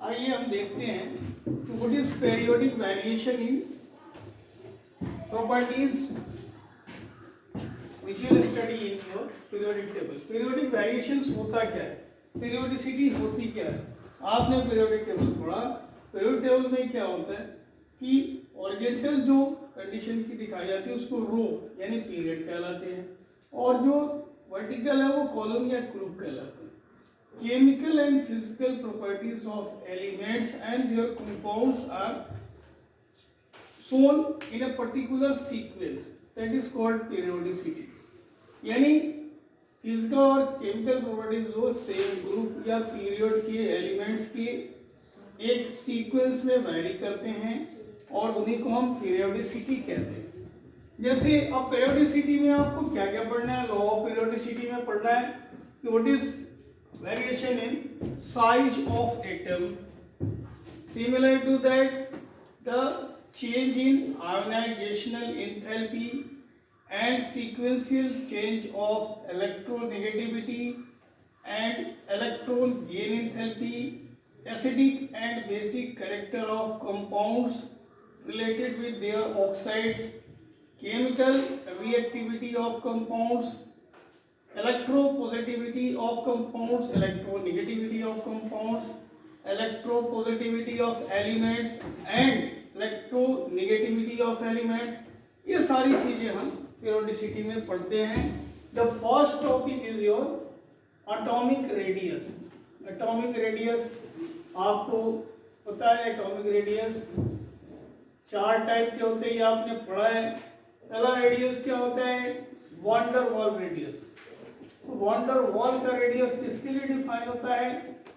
आइए हम देखते हैं what is periodic variation in properties which you will study in your periodic table. Periodic variations होता क्या है, periodicity होती क्या है, आपने periodic table पढ़ा. periodic table में क्या होता है कि ओरिजेंटल जो कंडीशन की दिखाई जाती है उसको रो यानी पीरियड कहलाते हैं, और जो वर्टिकल है वो कॉलम या ग्रुप कहलाते हैं. Chemical and physical properties of elements and their compounds are shown in a particular sequence that is called periodicity. यानी फिजिकल और केमिकल प्रॉपर्टीज जो सेम ग्रुप या पीरियड के एलिमेंट्स के एक सीक्वेंस में वैरी करते हैं और उन्हीं को हम पीरियोडिसिटी कहते हैं. जैसे अब पीरियोडिसिटी में आपको क्या क्या पढ़ना है, लॉ ऑफ पीरियोडिसिटी में पढ़ना है कि what is variation in size of atom, similar to that the change in ionization enthalpy and sequential change of electronegativity and electron gain enthalpy, acidic and basic character of compounds related with their oxides, chemical reactivity of compounds, electropositivity of compounds, electronegativity of compounds, electropositivity of elements and electronegativity of elements. ये सारी चीजें हम periodicity में पढ़ते हैं. The first topic is your atomic radius. Atomic radius आपको पता है, एटॉमिक रेडियस 4 टाइप के होते हैं, ये आपने पढ़ा है. पहला रेडियस क्या होता है, वान डर वाल रेडियस. वान डर वाल का रेडियस किसके लिए डिफाइन होता है,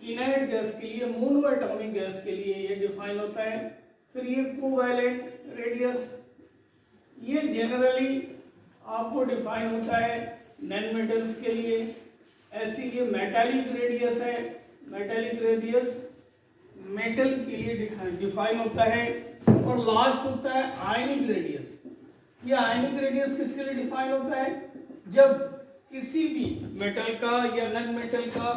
इनर्ट गैस के लिए, मोनो एटॉमिक गैस के लिए ये डिफाइन होता है. फिर ये कोवैलेंट रेडियस, ये जनरली आपको डिफाइन होता है नॉन मेटल्स के लिए. ऐसी ये मेटालिक रेडियस है, मेटालिक रेडियस मेटल के लिए डिफाइन होता है. और लास्ट होता है आयनिक रेडियस. ये आयनिक रेडियस किसके लिए डिफाइन होता है, जब किसी भी मेटल का या नॉन मेटल का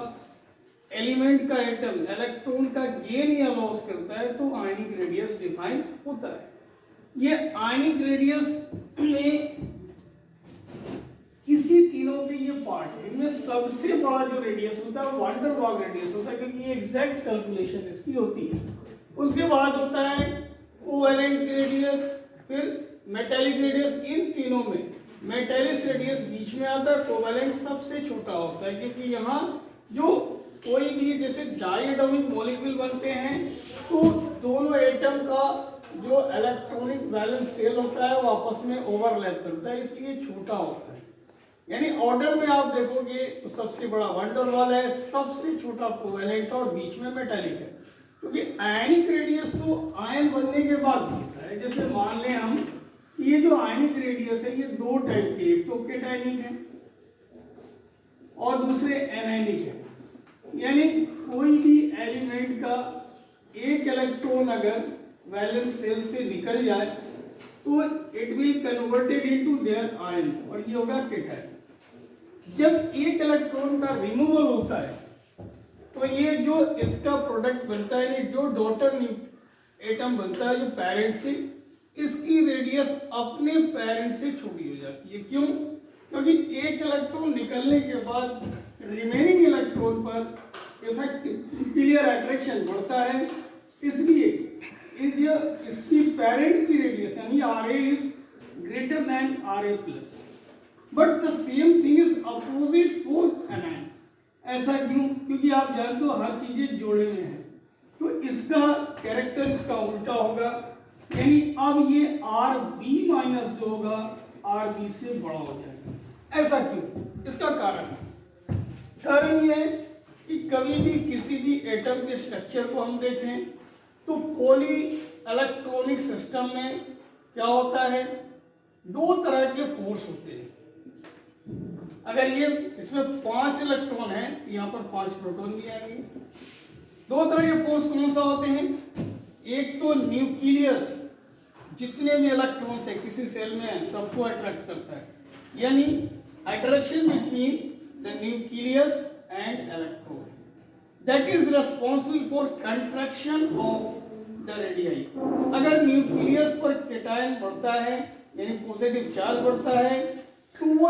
एलिमेंट का एटम इलेक्ट्रॉन का गेन या लॉस करता है तो आयनिक रेडियस डिफाइन होता है. ये आयनिक रेडियस में इसी तीनों के ये पार्ट है. इनमें सबसे बड़ा जो रेडियस होता है वान डर वाल रेडियस होता है, क्योंकि ये एग्जैक्ट कैलकुलेशन इसकी होती है. उसके बाद होता है कोवैलेंट रेडियस, फिर मेटालिक रेडियस. इन तीनों में मेटालिक रेडियस बीच में आता है, कोवैलेंट सबसे छोटा होता है, क्योंकि यहाँ जो कोई भी जैसे डायएटॉमिक मॉलिक्यूल बनते हैं तो दोनों एटम का जो इलेक्ट्रॉनिक वैलेंस शेल होता है वो आपस में ओवरलैप करता है, इसलिए छोटा होता है. यानी ऑर्डर में आप देखोगे तो सबसे बड़ा वान डर वाल है, सबसे छोटा कोवैलेंट और बीच में मेटालिक है. क्योंकि आयनिक रेडियस तो आयन बनने के बाद होता है. जैसे मान लें हम, ये जो आयनिक रेडियस है ये 2 टाइप के, एक तो केटायनिक है और दूसरे एनायनिक है. यानी कोई भी एलिमेंट का एक इलेक्ट्रॉन अगर वैलेंस शेल से निकल जाए तो it will converted into their ion, और ये होगा केटायन. जब एक इलेक्ट्रॉन का रिमूवल होता है तो ये जो इसका प्रोडक्ट बनता है, यानी जो डॉटर एटम बनता है जो पेरेंट से, इसकी रेडियस अपने पेरेंट से छोटी हो जाती है. क्यों, क्योंकि एक इलेक्ट्रॉन निकलने के बाद रिमेनिंग इलेक्ट्रॉन पर इफेक्टिव न्यूक्लियर अट्रैक्शन बढ़ता है. इसलिए इसकी पेरेंट की रेडियस यानी Ra is greater than Ra plus. But the same thing is opposite for anion. ऐसा क्यों, क्योंकि आप जानते हो हर चीजें जोड़े में है, तो इसका कैरेक्टर इसका उल्टा होगा. यानी अब ये Rb माइनस जो होगा Rb से बड़ा हो जाएगा. ऐसा क्यों, इसका कारण ये है कि कभी भी किसी भी एटम के स्ट्रक्चर को हम देखें तो पॉली इलेक्ट्रॉनिक सिस्टम में क्या होता है, 2 तरह के फोर्स होते हैं. अगर ये इसमें 5 इलेक्ट्रॉन है तो यहाँ पर 5 प्रोटॉन भी आएंगे. 2 तरह के फोर्स कौन सा होते हैं, एक तो न्यूक्लियस, जितने भी इलेक्ट्रॉन्स है किसी सेल में है सबको अट्रैक्ट करता है, यानी attraction between the nucleus and electron. That is responsible for contraction of the radii. अगर न्यूक्लियस पर केटायन बढ़ता है यानी पॉजिटिव चार्ज बढ़ता है तो वो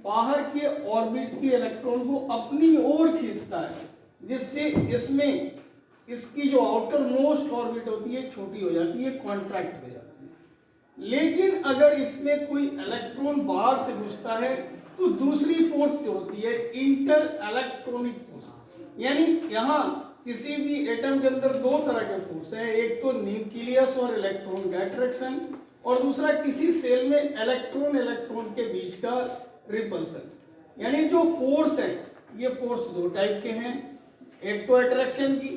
बाहर के ऑर्बिट के इलेक्ट्रॉन को अपनी ओर खींचता है, जिससे इसमें इसकी जो आउटर मोस्ट ऑर्बिट होती है छोटी हो जाती है, कॉन्ट्रैक्ट हो जाती है। लेकिन अगर इसमें कोई इलेक्ट्रॉन बाहर से घुसता है तो दूसरी फोर्स जो होती है इंटर इलेक्ट्रॉनिक फोर्स, यानी यहाँ किसी भी एटम के अंदर दो तरह के फोर्स है, एक तो न्यूक्लियस और इलेक्ट्रॉन का अट्रैक्शन और दूसरा किसी सेल में इलेक्ट्रॉन इलेक्ट्रॉन के बीच का रिपल्सन। यानी जो फोर्स है ये फोर्स दो टाइप के हैं, एक तो अट्रैक्शन की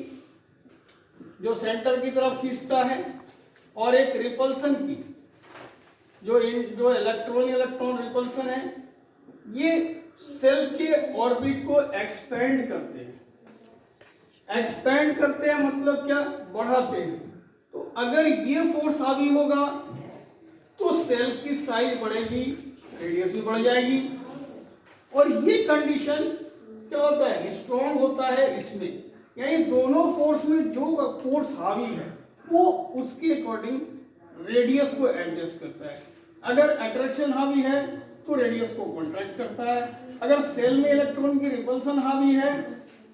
जो सेंटर की तरफ खींचता है और एक रिपल्सन की जो इलेक्ट्रॉन इलेक्ट्रॉन रिपल्सन है, ये सेल के ऑर्बिट को एक्सपेंड करते हैं। एक्सपेंड करते हैं मतलब क्या, बढ़ाते हैं। तो अगर ये फोर्स हावी होगा तो सेल की साइज बढ़ेगी, रेडियस भी बढ़ जाएगी। और ये कंडीशन क्या होता है, स्ट्रॉन्ग होता है इसमें, यानी दोनों फोर्स में जो फोर्स हावी है वो उसके अकॉर्डिंग रेडियस को एडजस्ट करता है। अगर अट्रैक्शन हावी है तो रेडियस को कॉन्ट्रैक्ट करता है, अगर सेल में इलेक्ट्रॉन की रिपल्सन हावी है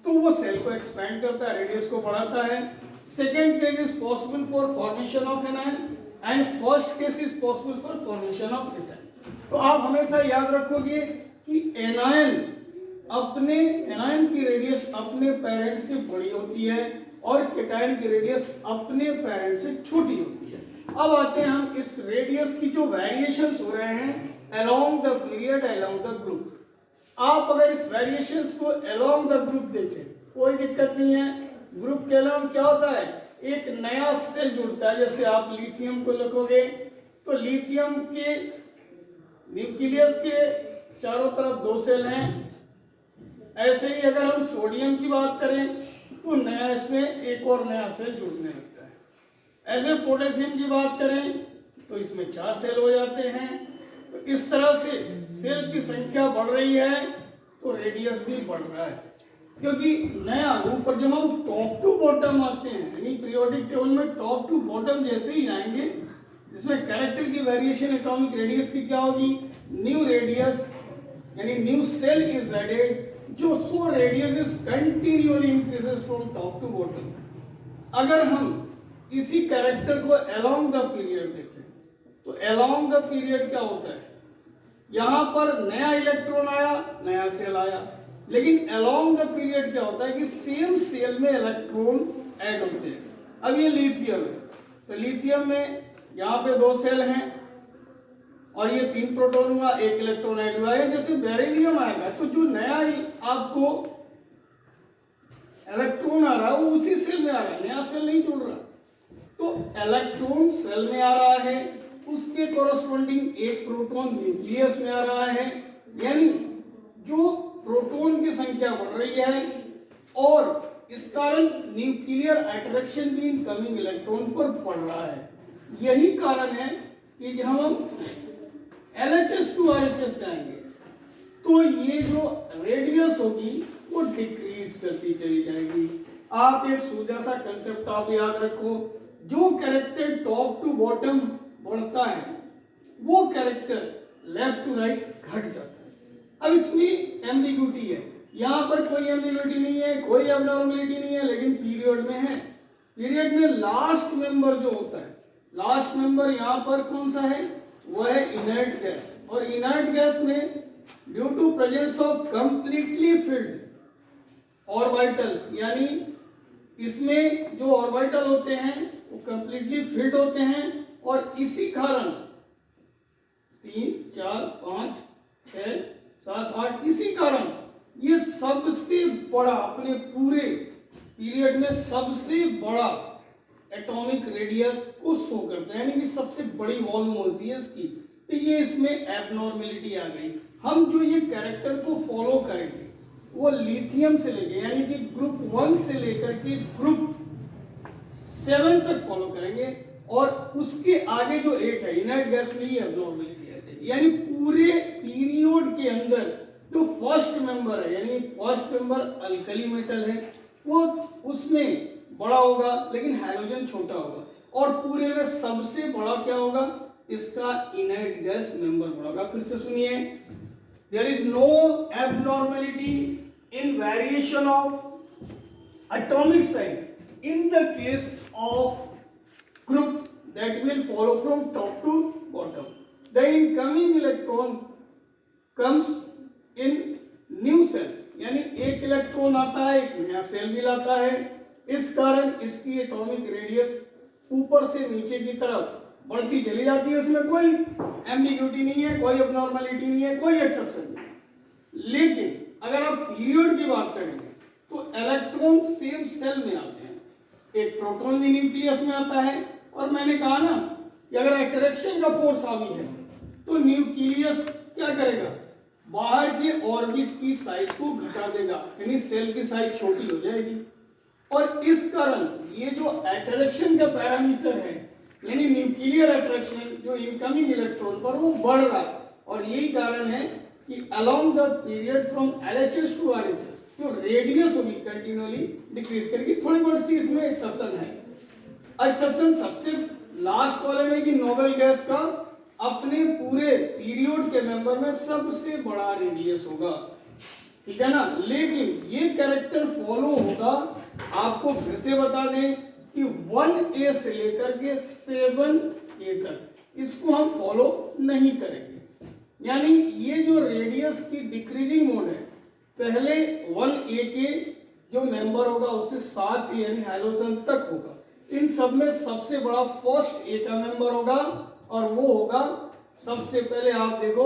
तो वो सेल को एक्सपेंड करता है, रेडियस को बढ़ाता है। Second case is possible for formation of anion and first case is possible for formation of cation. तो आप हमेशा याद रखोगे कि एनायन की रेडियस अपने पेरेंट से बड़ी होती है और केटायन की रेडियस अपने पेरेंट से छोटी होती है। अब आते हैं हम इस रेडियस की जो वेरिएशंस हो रहे हैं along the period along the group. आप अगर इस वेरिएशंस को अलोंग द ग्रुप देखें कोई दिक्कत नहीं है। ग्रुप के अलोंग क्या होता है, एक नया सेल जुड़ता है। जैसे आप लिथियम को लिखोगे तो लिथियम के न्यूक्लियस के चारों तरफ दो सेल हैं। ऐसे ही अगर हम सोडियम की बात करें तो नया इसमें एक और नया सेल जुड़ने लगता है। ऐसे पोटेशियम की बात करें तो इसमें 4 सेल हो जाते हैं। तो इस तरह से सेल की संख्या बढ़ रही है तो रेडियस भी बढ़ रहा है, क्योंकि नया ऊपर जब हम टॉप टू बॉटम आते हैं यानी पीरियोडिक टेबल में टॉप टू बॉटम जैसे ही जाएंगे जिसमें कैरेक्टर की वेरिएशन एटॉमिक रेडियस की क्या होगी, न्यू रेडियस यानी न्यू सेल इज एडेड जो so radius is continuously increases from top to bottom. अगर हम इसी कैरेक्टर को अलोंग द पीरियड देखें तो अलोंग द पीरियड क्या होता है, यहां पर नया इलेक्ट्रॉन आया, नया सेल आया, लेकिन अलोंग द पीरियड क्या होता है कि सेम सेल में इलेक्ट्रॉन ऐड होते हैं। अब ये लिथियम है तो लिथियम में यहाँ पे 2 सेल हैं और ये 3 प्रोटॉन हुआ, 1 इलेक्ट्रॉन ऐड हुआ है। जैसे बेरिलियम आएगा तो जो नया आपको इलेक्ट्रॉन आ रहा है वो उसी सेल में आ रहा है, नया सेल नहीं जुड़ रहा। तो इलेक्ट्रॉन सेल में आ रहा है, उसके कोरस्पॉन्डिंग एक प्रोटॉन न्यूक्लियस में आ रहा है, यानी जो प्रोटॉन की संख्या बढ़ रही है और इस कारण न्यूक्लियर अट्रैक्शन भी इनकमिंग इलेक्ट्रॉन पर पड़ रहा है। यही कारण है कि जब हम LHS to RHS जाएंगे तो ये जो रेडियस होगी वो डिक्रीज करती चली जाएगी। आप एक सीधा सा कंसेप्ट आप याद रखो, जो कैरेक्टर टॉप टू बॉटम बढ़ता है वो कैरेक्टर लेफ्ट टू राइट घट जाता है। अब इसमें एम्बिग्यूटी है, यहाँ पर कोई एम्बिग्यूटी नहीं है, कोई एबनॉर्मलिटी नहीं है, लेकिन पीरियड में है। पीरियड में लास्ट मेंबर जो होता है, लास्ट मेंबर यहाँ पर कौन सा है, वो है इनर्ट गैस। और इनर्ट गैस में due to presence of completely filled orbitals, यानी इसमें जो ऑर्बिटल होते हैं वो कंप्लीटली फिल्ड होते हैं और इसी कारण 3, 4, 5, 6, 7, 8 इसी कारण ये सबसे बड़ा अपने पूरे पीरियड में सबसे बड़ा एटॉमिक रेडियस को शो करता है, यानी कि सबसे बड़ी वॉल्यूम होती है इसकी। तो ये इसमें एबनॉर्मेलिटी आ गई। हम जो ये कैरेक्टर को फॉलो करेंगे वो लिथियम से लेके यानी कि ग्रुप 1 से लेकर के ग्रुप 7 तक फॉलो करेंगे और उसके आगे जो 8 है इनर्ट गैस में ही एबनॉर्मेलिटी आ जाएगी। यानी पूरे पीरियड के अंदर जो फर्स्ट मेंबर है, यानी फर्स्ट मेंबर अल्कली मेटल है, वो उसमें बड़ा होगा लेकिन हाइड्रोजन छोटा होगा, और पूरे में सबसे बड़ा क्या होगा, इसका इनर्ट गैस मेंबर बड़ा होगा। फिर से सुनिए, there is no abnormality in variation of atomic size in the case of group that will follow from top to bottom. The incoming electron comes in new cell, यानी एक electron आता है, एक नया सेल भी लाता है। इस कारण इसकी एटॉमिक रेडियस ऊपर से नीचे की तरफ बढ़ती चली जाती है। इसमें कोई एम्बिग्यूटी नहीं है, कोई एबनॉर्मलिटी नहीं है, कोई एक्सेप्शन नहीं। लेकिन अगर आप पीरियड की बात करेंगे तो इलेक्ट्रॉन सेम सेल में आते हैं, एक प्रोटॉन भी न्यूक्लियस में आता है, और मैंने कहा ना कि अगर अट्रैक्शन का फोर्स हावी है तो न्यूक्लियस क्या करेगा, बाहर के ऑर्बिट की साइज को घटा देगा, यानी सेल की साइज छोटी हो जाएगी। और इस कारण ये जो अट्रैक्शन का पैरामीटर है, यानी न्यूक्लियर अट्रैक्शन जो इनकमिंग इलेक्ट्रॉन पर, वो बढ़ रहा है। और यही कारण है कि along the period from LHS to RHS जो रेडियस होगी कंटिन्यूअली डिक्रीज करेगी। थोड़ी बहुत सी इसमें एक्सेप्शन है। एक्सेप्शन सबसे लास्ट वाले में कि नोबेल गैस का अपने पूरे पीरियड के मेंबर में सबसे बड़ा रेडियस होगा, ठीक है ना। लेकिन ये कैरेक्टर फॉलो होगा, आपको फिर से बता दें कि 1A से लेकर के 7A तक इसको हम फॉलो नहीं करेंगे। यानी ये जो रेडियस की डिक्रीजिंग मोड है, पहले 1A के जो मेंबर होगा उससे 7A यानी हाइड्रोजन तक होगा। इन सब में सबसे बड़ा फर्स्ट A का मेंबर होगा, और वो होगा सबसे पहले आप देखो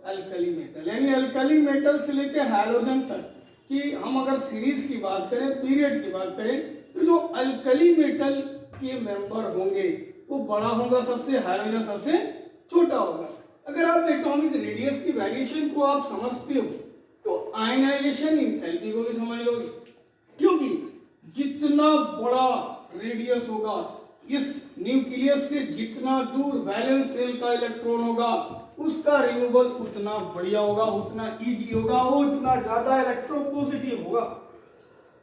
अल्कली मेटल, यानी अल्कली मेटल से लेकर हाइड्रोजन तक कि हम अगर सीरीज की बात करें, पीरियड की बात करें, तो जो अल्कली मेटल के मेंबर होंगे वो बड़ा होगा सबसे, हाइड्रोजन सबसे छोटा होगा। अगर आप एटॉमिक रेडियस की वेरिएशन को आप समझते हो तो आयनाइजेशन एंथैल्पी को भी समझ लोगे, क्योंकि जितना बड़ा रेडियस होगा, इस न्यूक्लियस से जितना दूर वैलेंस सेल का इलेक्ट्रॉन होगा उसका रिमूवल उतना बढ़िया होगा, उतना इजी होगा, वो उतना ज्यादा इलेक्ट्रोपॉजिटिव होगा।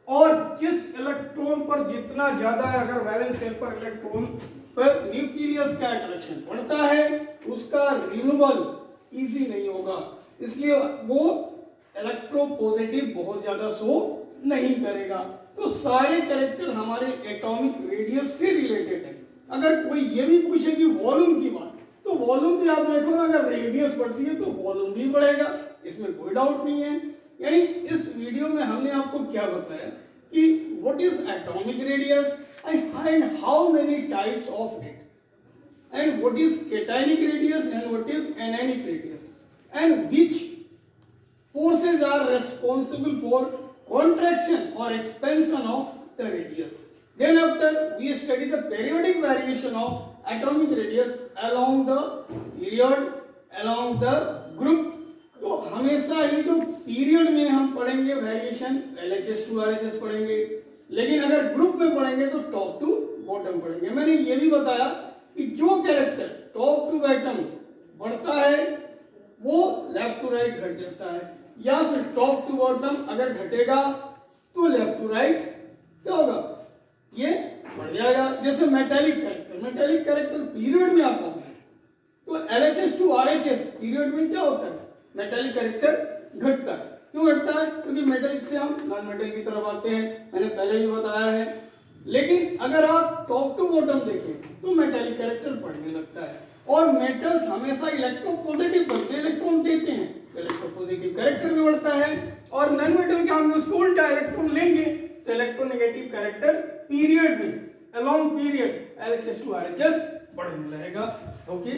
और जिस इलेक्ट्रॉन पर जितना ज्यादा अगर वैलेंस सेल पर इलेक्ट्रॉन पर न्यूक्लियस का अट्रैक्शन बढ़ता है उसका रिमूवल इजी नहीं होगा, इसलिए वो इलेक्ट्रोपॉजिटिव बहुत ज्यादा शो नहीं करेगा। तो सारे कैरेक्टर हमारे एटॉमिक रेडियस से रिलेटेड है। अगर कोई ये भी पूछे कि वॉल्यूम की बात, तो वॉल्यूम भी आप देखो ना, अगर रेडियस बढ़ती है तो वॉल्यूम भी बढ़ेगा, इसमें कोई डाउट नहीं है। यानी इस वीडियो में हमने आपको क्या बताया कि what is atomic radius and how many types of it, and what is cationic radius and what is anionic radius, and which forces are responsible for contraction or expansion of the radius. Then after we study the periodic variation of atomic radius along the period, along the group. तो हमेशा ही जो period में हम पढ़ेंगे variation LHS to RHS पढ़ेंगे, लेकिन अगर group में पढ़ेंगे तो टॉप टू बॉटम पढ़ेंगे। मैंने ये भी बताया कि जो कैरेक्टर टॉप टू बॉटम बढ़ता है वो लेफ्ट टू राइट घट जाता है, या फिर टॉप टू बॉटम अगर घटेगा तो लेफ्ट टू राइट क्या होगा, ये बढ़ जाएगा। जैसे मेटालिक कैरेक्टर पीरियड में आता है तो LHS टू RHS पीरियड में क्या होता है, मेटालिक कैरेक्टर घटता है। क्यों घटता है, क्योंकि मेटल से हम नॉन मेटल की तरफ आते हैं, मैंने पहले भी बताया है। लेकिन अगर आप टॉप टू बॉटम देखें तो मेटालिक कैरेक्टर बढ़ने लगता है, और मेटल्स हमेशा इलेक्ट्रोपॉजिटिव बनते हैं, इलेक्ट्रॉन देते हैं, इलेक्ट्रोपॉजिटिव कैरेक्टर भी बढ़ता है। और नॉन मेटल का हम उसको उल्टा इलेक्ट्रॉन लेंगे तो इलेक्ट्रोनेगेटिव कैरेक्टर पीरियड में along period LHS to RHS बढ़ने लगेगा। ओके।